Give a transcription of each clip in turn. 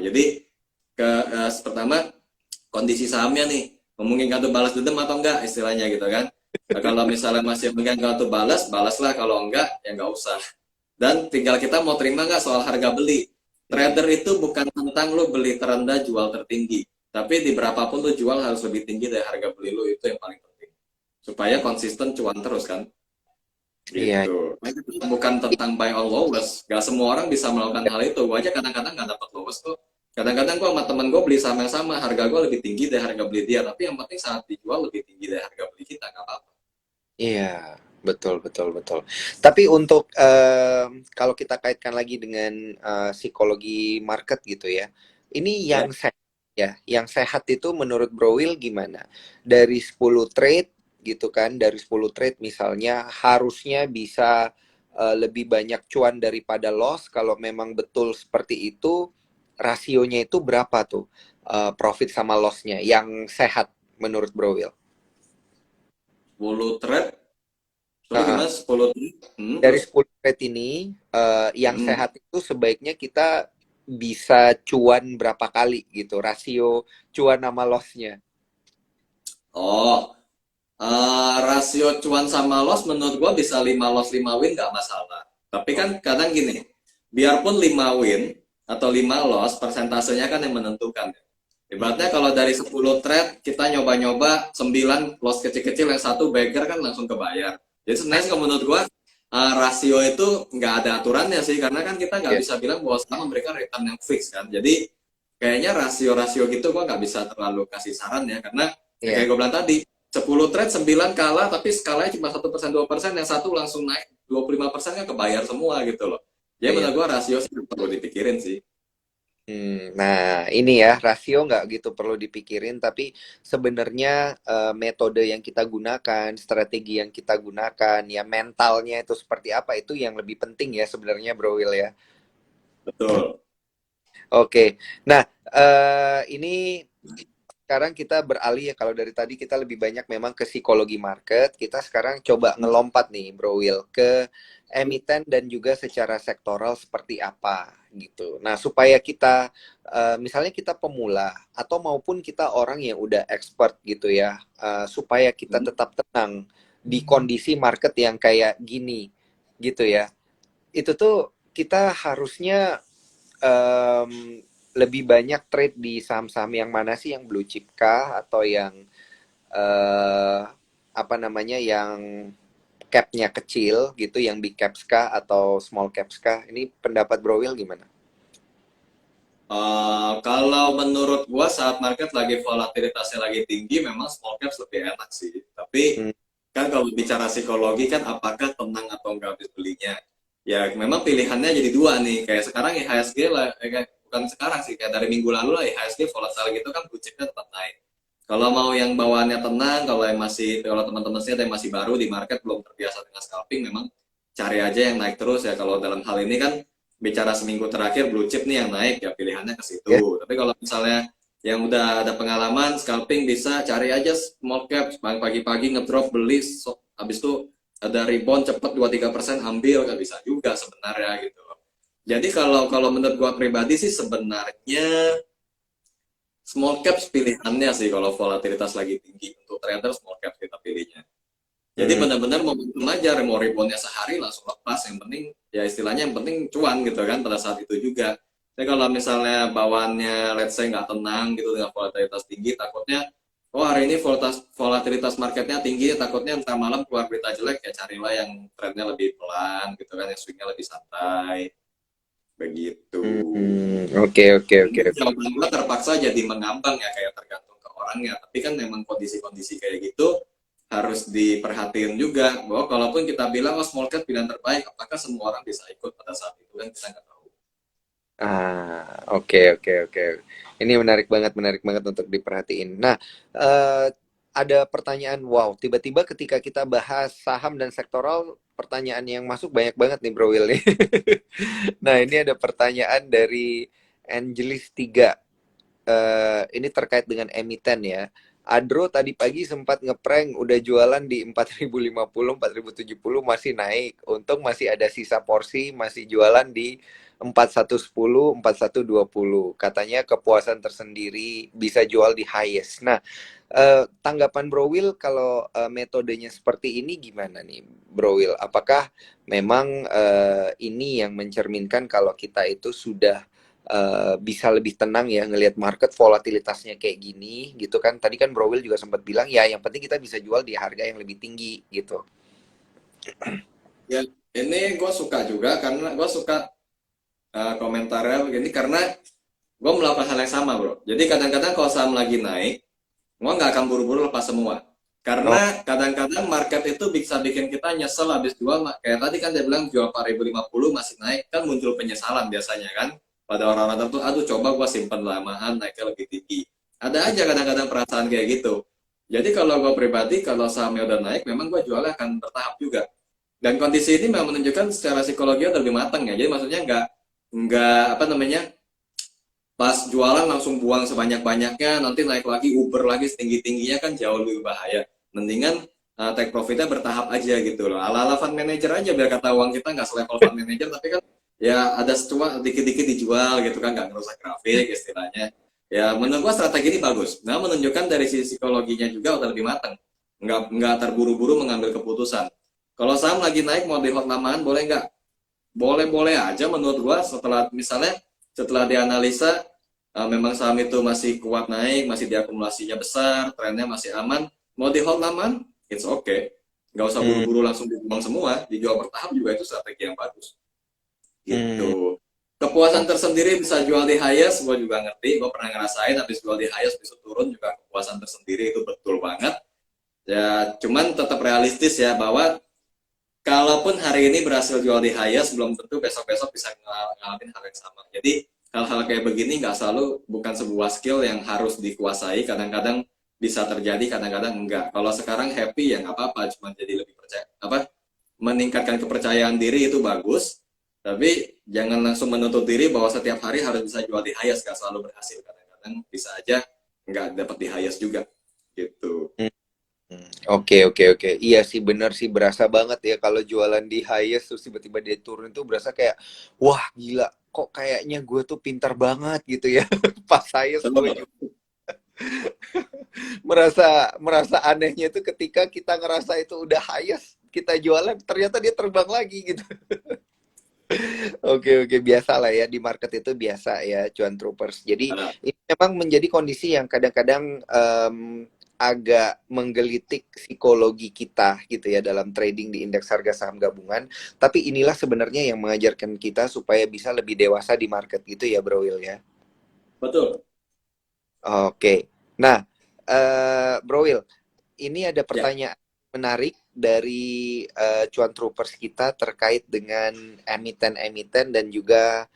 Jadi pertama kondisi sahamnya nih, memungkinkan untuk balas dendam atau enggak istilahnya gitu kan. Nah, kalau misalnya masih memungkinkan untuk balas, balaslah. Kalau enggak, ya enggak usah. Dan tinggal kita mau terima nggak soal harga beli. Mm-mm. Trader itu bukan tentang lu beli terendah, jual tertinggi. Tapi di berapapun lu jual harus lebih tinggi dari harga beli lu, itu yang paling penting. Supaya konsisten cuan terus kan. Iya. Gitu. Bukan tentang buy on lowest. Gak semua orang bisa melakukan hal itu. Gue aja kadang-kadang nggak dapat lowest tuh. Kadang-kadang gue sama temen gue beli saham yang sama, harga gue lebih tinggi dari harga beli dia. Tapi yang penting saat dijual lebih tinggi dari harga beli kita, nggak apa-apa. Iya, betul, betul, betul. Tapi untuk kalau kita kaitkan lagi dengan psikologi market gitu ya, ini Ya. yang sehat ya, yang sehat itu menurut Bro Will gimana? Dari 10 trade gitu kan, dari 10 trade misalnya harusnya bisa lebih banyak cuan daripada loss. Kalau memang betul seperti itu, rasionya itu berapa tuh profit sama lossnya yang sehat menurut Bro Will? 10 trade, sorry gimana? 10 trade? Dari Terus? 10 trade ini yang Hmm. sehat itu sebaiknya kita bisa cuan berapa kali gitu, rasio cuan sama lossnya. Oh, rasio cuan sama loss menurut gua bisa 5 loss 5 win nggak masalah. Tapi Oh, kan kadang gini, biarpun 5 win atau 5 loss, persentasenya kan yang menentukan. Ibaratnya mm-mm. kalau dari 10 trade, kita nyoba-nyoba 9 loss kecil-kecil, yang satu bagger kan langsung kebayar. Jadi sebenarnya kalau menurut gua, rasio itu nggak ada aturannya sih, karena kan kita nggak Iya, bisa bilang bahwa sama memberikan return yang fix kan. Jadi kayaknya rasio-rasio gitu gua nggak bisa terlalu kasih saran ya, karena ya kayak iya, gue bilang tadi, 10 trade 9 kalah, tapi skalanya cuma 1% 2%, yang satu langsung naik 25% kan kebayar semua gitu loh. Jadi iya. menurut gua rasio sih perlu dipikirin sih. Nah, ini ya rasio nggak gitu perlu dipikirin, tapi sebenarnya metode yang kita gunakan, strategi yang kita gunakan, ya mentalnya itu seperti apa itu yang lebih penting ya sebenarnya Bro Will ya. Betul. Oke, nah ini sekarang kita beralih ya kalau dari tadi kita lebih banyak memang ke psikologi market, kita sekarang coba ngelompat nih Bro Will ke emiten dan juga secara sektoral seperti apa gitu. Nah, supaya kita misalnya kita pemula atau maupun kita orang yang udah expert gitu ya, supaya kita tetap tenang di kondisi market yang kayak gini gitu ya. Itu tuh kita harusnya em, lebih banyak trade di saham-saham yang mana sih, yang blue chip kah atau yang eh apa namanya, yang capnya kecil gitu, yang big caps kah atau small caps kah? Ini pendapat Bro Will gimana? Kalau menurut gua saat market lagi volatilitasnya lagi tinggi, memang small caps lebih enak sih. Tapi Hmm, kan kalau bicara psikologi kan apakah tenang atau enggak habis belinya? Ya memang pilihannya jadi dua nih. Kayak sekarang IHSG lah, bukan sekarang sih, kayak dari minggu lalu lah IHSG volatile gitu kan, blue chipnya tetap naik. Kalau mau yang bawaannya tenang, kalau teman-teman sih ada yang masih baru di market belum terbiasa dengan scalping, memang cari aja yang naik terus ya. Kalau dalam hal ini kan bicara seminggu terakhir blue chip nih yang naik, ya pilihannya ke ya. situ. Tapi kalau misalnya yang udah ada pengalaman scalping, bisa cari aja small cap pagi-pagi ngedrop beli, habis itu ada rebound cepet 2-3% ambil, kan bisa juga sebenarnya gitu loh. Jadi kalau kalau menurut gua pribadi sih sebenarnya small caps pilihannya sih kalau volatilitas lagi tinggi. Untuk trader small caps kita pilihnya. Jadi Hmm, benar-benar momentum aja, mau reboundnya sehari langsung lepas, yang penting ya istilahnya yang penting cuan gitu kan pada saat itu juga. Tapi kalau misalnya bawaannya let's say nggak tenang gitu dengan volatilitas tinggi, takutnya oh hari ini volatilitas marketnya tinggi, takutnya ntar malam keluar berita jelek, ya carilah yang trendnya lebih pelan gitu kan, yang swingnya lebih santai begitu. oke, oke, oke, Mungkin oke. jawaban gue terpaksa jadi mengambang ya, kayak tergantung ke orangnya. Tapi kan memang kondisi-kondisi kayak gitu harus diperhatiin juga, bahwa kalaupun kita bilang oh small cap pilihan terbaik, apakah semua orang bisa ikut pada saat itu kan kita nggak tahu. Oke, oke, oke. Ini menarik banget untuk diperhatiin. Nah, eh, ada pertanyaan, wow, tiba-tiba ketika kita bahas saham dan sektoral, pertanyaan yang masuk banyak banget nih Bro Will nih. Nah, ini ada pertanyaan dari Angelis 3. Ini terkait dengan emiten ya. Adro tadi pagi sempat ngeprank udah jualan di 4050, 4070 masih naik. Untung masih ada sisa porsi, masih jualan di 4110, 4120. Katanya kepuasan tersendiri bisa jual di highest. Nah, tanggapan Bro Will kalau metodenya seperti ini gimana nih, Bro Will? Apakah memang ini yang mencerminkan kalau kita itu sudah bisa lebih tenang ya ngelihat market volatilitasnya kayak gini gitu kan? Tadi kan Bro Will juga sempat bilang ya yang penting kita bisa jual di harga yang lebih tinggi gitu. Ya, ini gue suka juga karena gue suka komentarnya begini karena gue melakukan hal yang sama bro. Jadi kadang-kadang kalau saham lagi naik, gue nggak akan buru-buru lepas semua. Oh, Karena kadang-kadang market itu bisa bikin kita nyesel habis jual. Kayak tadi kan dia bilang jual 4.050 masih naik, kan muncul penyesalan biasanya kan. Pada orang-orang tertentu, aduh coba gue simpan lamaan, naiknya lebih tinggi. Ada aja kadang-kadang perasaan kayak gitu. Jadi kalau gue pribadi, kalau sahamnya udah naik, memang gue jualnya akan bertahap juga. Dan kondisi ini memang menunjukkan secara psikologi udah lebih matang ya. Jadi maksudnya nggak apa namanya pas jualan langsung buang sebanyak-banyaknya, nanti naik lagi Uber lagi setinggi-tingginya kan jauh lebih bahaya. Mendingan take profitnya bertahap aja gitu loh. Ala-ala fund manager aja biar kata uang kita nggak selevel fund manager, tapi kan ya ada setua dikit-dikit dijual gitu kan, nggak ngerusak grafik istilahnya. Ya menurut gua strategi ini bagus. Nah menunjukkan dari sisi psikologinya juga udah lebih matang. Nggak terburu-buru mengambil keputusan. Kalau saham lagi naik mau di hold lamaan boleh nggak? Boleh-boleh aja menurut gua setelah misalnya setelah dianalisa memang saham itu masih kuat naik, masih diakumulasinya besar, trennya masih aman, mau di hold aman, it's okay. Nggak usah hmm, buru-buru langsung dibuang semua, dijual bertahap juga itu strategi yang bagus. hmm, Gitu. Kepuasan oh, tersendiri bisa jual di highest, gue juga ngerti, gue pernah ngerasain habis jual di highest bisa turun juga kepuasan tersendiri itu betul banget. Ya, cuman tetap realistis ya bahwa kalaupun hari ini berhasil jual di highest, belum tentu besok-besok bisa ngalamin hal yang sama. Jadi hal-hal kayak begini nggak selalu bukan sebuah skill yang harus dikuasai. Kadang-kadang bisa terjadi, kadang-kadang enggak. Kalau sekarang happy ya nggak apa-apa, cuma jadi lebih percaya apa meningkatkan kepercayaan diri itu bagus. Tapi jangan langsung menuntut diri bahwa setiap hari harus bisa jual di highest, nggak selalu berhasil. Kadang-kadang bisa aja nggak dapat di highest juga. Gitu. hmm. Oke, oke, oke. Iya sih, bener sih, berasa banget ya kalau jualan di highest terus tiba-tiba dia turun itu berasa kayak, wah gila, kok kayaknya gue tuh pintar banget gitu ya. Pas highest gue juga merasa merasa anehnya tuh ketika kita ngerasa itu udah highest, kita jualan, ternyata dia terbang lagi gitu. Oke, oke, biasa lah ya di market itu biasa ya, cuan troopers. Jadi Nah, ini memang menjadi kondisi yang kadang-kadang agak menggelitik psikologi kita gitu ya dalam trading di indeks harga saham gabungan. Tapi inilah sebenarnya yang mengajarkan kita supaya bisa lebih dewasa di market gitu ya, Bro Will ya. betul. Oke. Nah, Bro Will, ini ada Ya. pertanyaan menarik dari cuan troopers kita terkait dengan emiten-emiten dan juga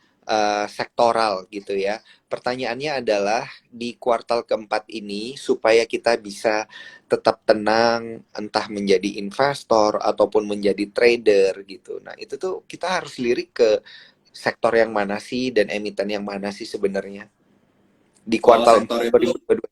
sektoral gitu ya. Pertanyaannya adalah di kuartal keempat ini supaya kita bisa tetap tenang, entah menjadi investor ataupun menjadi trader gitu. Nah, itu tuh kita harus lirik ke sektor yang mana sih dan emiten yang mana sih sebenarnya di Kalau kuartal sektor itu 2022.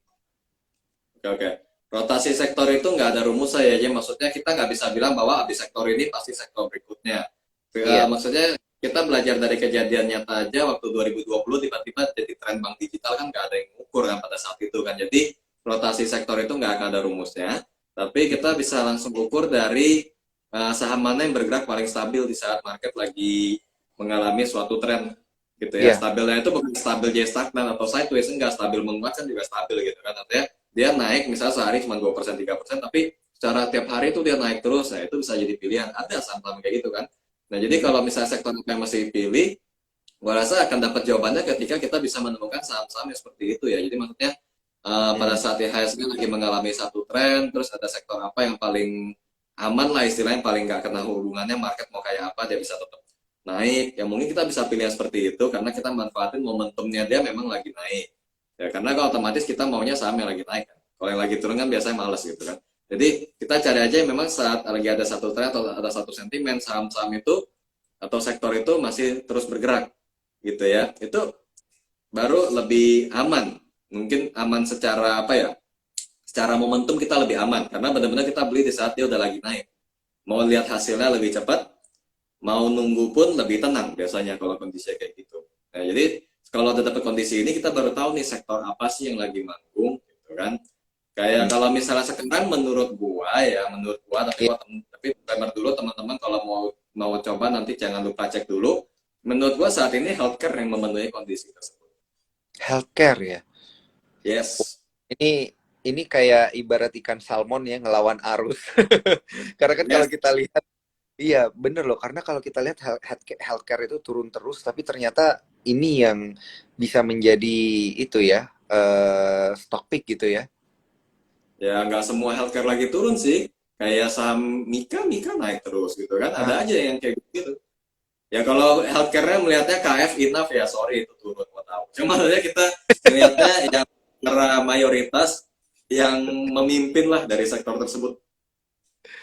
oke, oke. Rotasi sektor itu nggak ada rumus saya aja. Maksudnya kita nggak bisa bilang bahwa habis sektor ini pasti sektor berikutnya. Iya. Maksudnya kita belajar dari kejadian nyata aja waktu 2020 tiba-tiba jadi tren bank digital kan nggak ada yang ukur kan pada saat itu kan. Jadi rotasi sektor itu nggak akan ada rumusnya. Tapi kita bisa langsung ukur dari saham mana yang bergerak paling stabil di saat market lagi mengalami suatu tren gitu ya. Iya. Stabilnya itu bukan stabil jadi stagnan atau sideways, enggak, stabil menguat kan juga stabil gitu kan. Artinya dia naik misalnya sehari cuma 2% 3%, tapi secara tiap hari itu dia naik terus. Nah, itu bisa jadi pilihan. Ada saham-saham kayak gitu kan. Nah, jadi kalau misalnya sektor yang masih pilih, gua rasa akan dapat jawabannya ketika kita bisa menemukan saham-saham yang seperti itu ya. Jadi maksudnya pada Hmm. saat IHSG lagi mengalami satu tren, terus ada sektor apa yang paling aman lah istilahnya, paling nggak kena hubungannya market mau kayak apa, dia bisa tetap naik. Ya mungkin kita bisa pilih yang seperti itu karena kita manfaatin momentumnya dia memang lagi naik. Ya karena kalau otomatis kita maunya saham yang lagi naik kan. Kalau yang lagi turun kan biasanya males gitu kan. Jadi kita cari aja yang memang saat lagi ada satu tren atau ada satu sentimen saham-saham itu atau sektor itu masih terus bergerak gitu ya. Itu baru lebih aman. Mungkin aman secara apa ya? Secara momentum kita lebih aman karena benar-benar kita beli di saat dia udah lagi naik. Mau lihat hasilnya lebih cepat, mau nunggu pun lebih tenang biasanya kalau kondisinya kayak gitu. Nah, jadi kalau udah dapat kondisi ini kita baru tahu nih sektor apa sih yang lagi manggung gitu kan. Kayak kalau misalnya sekarang menurut gua Iya, tapi primer dulu teman-teman kalau mau coba nanti jangan lupa cek dulu. Menurut gua saat ini healthcare yang memenuhi kondisi tersebut. healthcare ya. Yes. Ini ini kayak ibarat ikan salmon ya ngelawan arus. Karena kan kalau Yes. kita lihat, iya bener loh. Karena kalau kita lihat healthcare itu turun terus, tapi ternyata ini yang bisa menjadi itu ya, stock pick gitu ya. Ya nggak semua healthcare lagi turun sih. Kayak saham Mika naik terus gitu kan. Ah, Ada aja yang kayak gitu. Ya kalau healthcare-nya melihatnya KF enough ya sorry itu turun mau tahu. Cuma sebenarnya kita melihatnya yang secara mayoritas yang memimpin lah dari sektor tersebut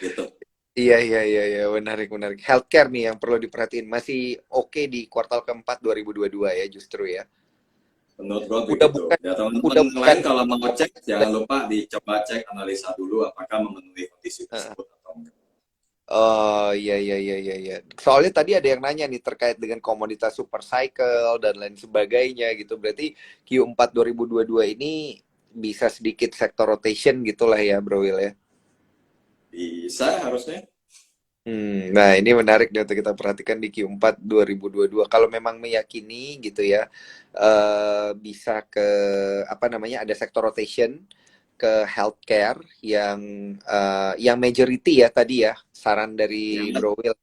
gitu. iya iya iya iya menarik menarik. Healthcare nih yang perlu diperhatiin masih oke di kuartal keempat 2022 ya justru ya. Menurut gua Udah begitu. bukan Ya teman-teman udah yang bukan lain kalau mau cek jangan lupa dicoba cek analisa dulu apakah memenuhi kondisi Heeh. tersebut atau enggak. Oh iya iya iya iya iya. Soalnya tadi ada yang nanya nih terkait dengan komoditas super cycle dan lain sebagainya gitu. Berarti Q4 2022 ini bisa sedikit sector rotation gitulah ya, Bro Will ya. Bisa harusnya. Nah ini menarik nih untuk kita perhatikan di Q4 2022. Kalau memang meyakini gitu ya, bisa ke apa namanya ada sector rotation ke healthcare yang majority ya tadi ya saran Ya. dari Bro Will.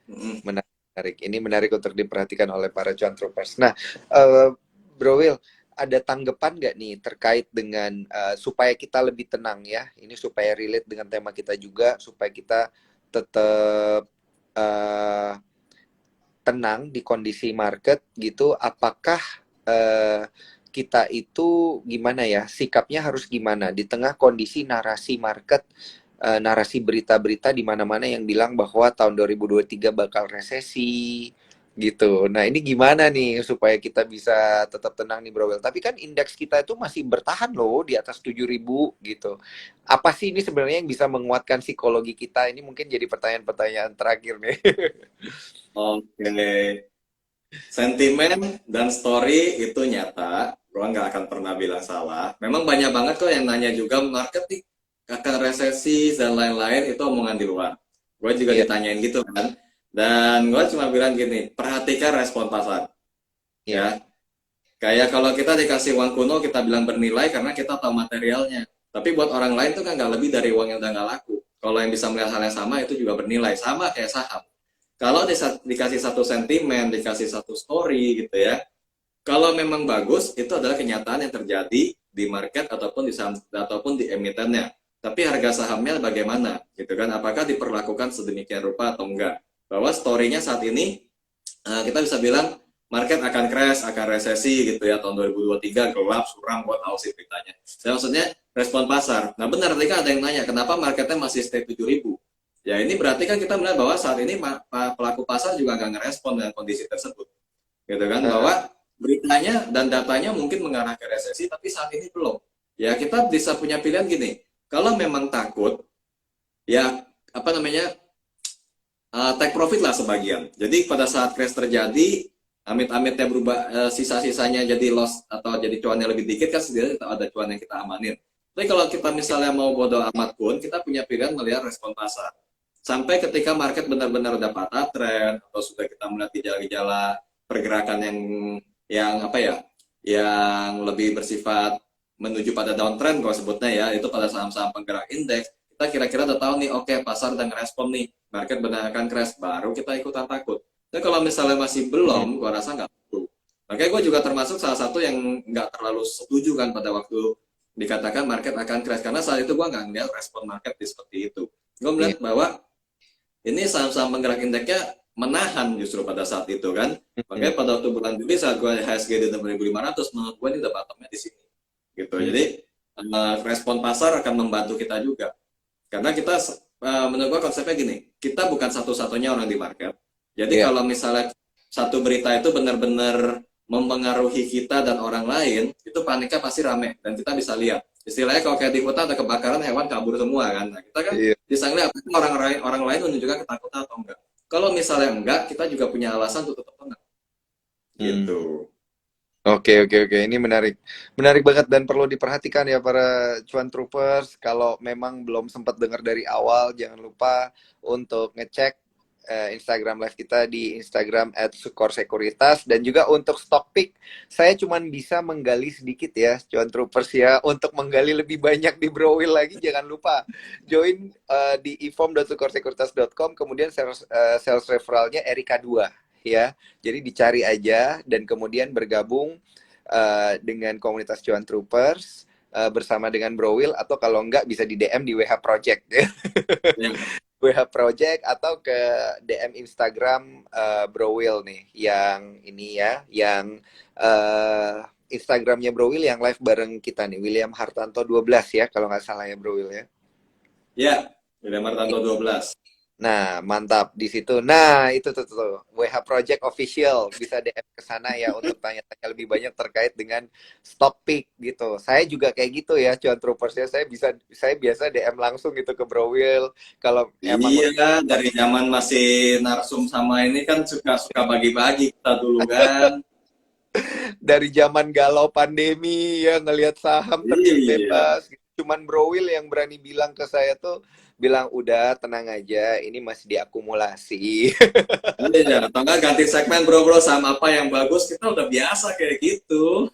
Mm-mm. Menarik. Ini menarik untuk diperhatikan oleh para cuan troopers. Nah, eh, Bro Will, ada tanggapan nggak nih terkait dengan supaya kita lebih tenang ya? Ini supaya relate dengan tema kita juga, supaya kita tetap eh, tenang di kondisi market gitu. Apakah eh, kita itu gimana ya? Sikapnya harus gimana di tengah kondisi narasi market, narasi berita-berita di mana-mana yang bilang bahwa tahun 2023 bakal resesi gitu. Nah, ini gimana nih supaya kita bisa tetap tenang nih Bro Wel? Tapi kan indeks kita itu masih bertahan loh di atas 7.000 gitu. Apa sih ini sebenarnya yang bisa menguatkan psikologi kita? Ini mungkin jadi pertanyaan-pertanyaan terakhir nih. Oke. Sentimen dan story itu nyata, gua nggak akan pernah bilang salah. Memang banyak banget kok yang nanya juga market nih akan resesi dan lain-lain itu omongan di luar. Gue juga Iya, ditanyain gitu kan. Dan gue cuma bilang gini, perhatikan respon pasar. iya. Ya, kayak kalau kita dikasih uang kuno kita bilang bernilai karena kita tahu materialnya. Tapi buat orang lain tuh kan nggak lebih dari uang yang udah nggak laku. Kalau yang bisa melihat hal yang sama itu juga bernilai, sama kayak saham. Kalau dikasih satu sentimen, dikasih satu story gitu ya, kalau memang bagus, itu adalah kenyataan yang terjadi di market ataupun di saham ataupun di emitennya. Tapi harga sahamnya bagaimana, gitu kan? Apakah diperlakukan sedemikian rupa atau enggak? Bahwa story-nya saat ini kita bisa bilang market akan crash, akan resesi gitu ya tahun 2023 gelap suram buat tahu sih beritanya. Saya maksudnya respon pasar. Nah benar tadi kan ada yang nanya kenapa marketnya masih stay 7.000. Ya ini berarti kan kita melihat bahwa saat ini pelaku pasar juga nggak ngerespon dengan kondisi tersebut, gitu kan? Heeh. Bahwa beritanya dan datanya mungkin mengarah ke resesi, tapi saat ini belum. Ya kita bisa punya pilihan gini, kalau memang takut, ya apa namanya take profit lah sebagian. Jadi pada saat crash terjadi, amit-amitnya berubah sisa-sisanya jadi loss atau jadi cuannya lebih dikit kan setidaknya ada cuan yang kita amanin. Tapi kalau kita misalnya mau bodoh amat pun, kita punya pilihan melihat respon pasar. Sampai ketika market benar-benar udah patah tren atau sudah kita melihat gejala-gejala pergerakan yang apa ya, yang lebih bersifat menuju pada downtrend kalau sebutnya ya, itu pada saham-saham penggerak indeks, kita kira-kira udah tahu nih, oke pasar udah ngerespon nih, market benar akan crash, baru kita ikutan takut. Tapi kalau misalnya masih belum, gua rasa nggak perlu. Makanya gue juga termasuk salah satu yang nggak terlalu setuju kan pada waktu dikatakan market akan crash, karena saat itu gue nggak ngeliat respon market di seperti itu. Gue Iya. melihat bahwa ini saham-saham penggerak indeksnya menahan justru pada saat itu kan. Mm-mm. Makanya pada waktu bulan Juli saat gue HSG di 6.500, menurut gue ini udah bottomnya di sini. Gitu. Mm. Jadi respon pasar akan membantu kita juga. Karena kita menurut gue konsepnya gini, kita bukan satu-satunya orang di market. Jadi Iya. kalau misalnya satu berita itu benar-benar mempengaruhi kita dan orang lain, itu paniknya pasti rame dan kita bisa lihat. Istilahnya kalau kayak di hutan ada kebakaran hewan kabur semua kan. Nah, kita kan Iya. bisa ngeliat orang lain menunjukkan ketakutan atau enggak. Kalau misalnya enggak, kita juga punya alasan untuk tetap tenang. Hmm. Gitu. Oke, oke, oke. Ini menarik. Menarik banget dan perlu diperhatikan ya para cuan troopers. Kalau memang belum sempat dengar dari awal, jangan lupa untuk ngecek Instagram live kita di Instagram @sukorsekuritas. Dan juga untuk stock pick, saya cuman bisa menggali sedikit ya, cuan troopers ya. Untuk menggali lebih banyak di Browil lagi, jangan lupa join di ifom.sukorsekuritas.com. Kemudian sales referralnya Erika 2 ya. Jadi dicari aja dan kemudian bergabung dengan komunitas Cuan Troopers bersama dengan Browil, atau kalau enggak bisa di DM di WH Project ya. Ya. WH Project atau ke DM Instagram Browil nih yang ini ya, yang Instagramnya Browil yang live bareng kita nih, William Hartanto 12 ya kalau nggak salah ya Browil ya. Ya, William Martanto 12. Nah, mantap di situ. Nah, itu tuh WH Project Official, bisa DM ke sana ya untuk tanya-tanya lebih banyak terkait dengan stock pick gitu. Saya juga kayak gitu ya, cuan troopers ya. Saya biasa DM langsung gitu ke Bro Will kalau emang Iya, dari zaman masih narsum sama ini kan suka-suka bagi-bagi kita dulu kan. dari zaman galau pandemi ya ngelihat saham terjun Iya. bebas. Cuman Bro Will yang berani bilang ke saya tuh bilang udah tenang aja, ini masih diakumulasi. Iya, atau enggak ganti segmen bro-bro sama apa yang bagus, kita udah biasa kayak gitu.